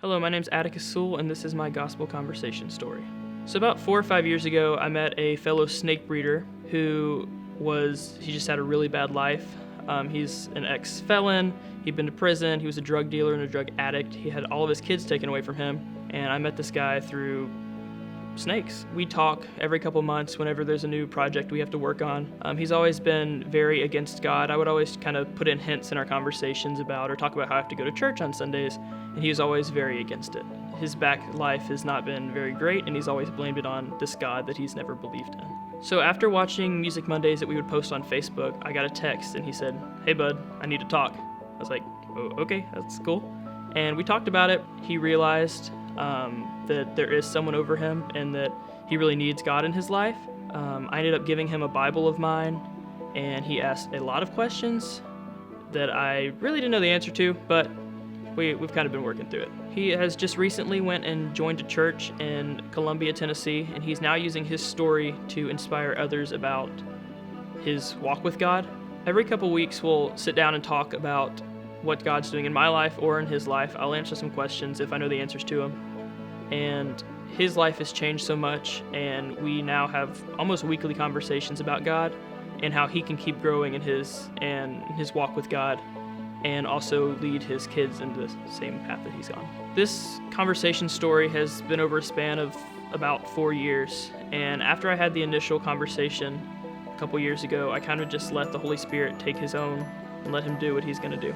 Hello, my name's Atticus, and this is my gospel conversation story. So about 4 or 5 years ago, I met a fellow snake breeder he just had a really bad life. He's an ex-felon, he'd been to prison, he was a drug dealer and a drug addict. He had all of his kids taken away from him, and I met this guy through snakes. We talk every couple months whenever there's a new project we have to work on. He's always been very against God. I would always kind of put in hints in our conversations about or talk about how I have to go to church on Sundays, and he was always very against it. His back life has not been very great, and he's always blamed it on this God that he's never believed in. So after watching Music Mondays that we would post on Facebook, I got a text and he said, "Hey bud, I need to talk." I was like, "Oh, okay, that's cool." And we talked about it. He realized that there is someone over him and that he really needs God in his life. I ended up giving him a Bible of mine, and he asked a lot of questions that I really didn't know the answer to, but we've kind of been working through it. He has just recently went and joined a church in Columbia, Tennessee, and he's now using his story to inspire others about his walk with God. Every couple weeks we'll sit down and talk about what God's doing in my life or in his life. I'll answer some questions if I know the answers to them. And his life has changed so much, and we now have almost weekly conversations about God and how he can keep growing in his walk with God, and also lead his kids into the same path that he's gone. This conversation story has been over a span of about 4 years, and after I had the initial conversation a couple years ago, I kind of just let the Holy Spirit take his own and let him do what he's going to do.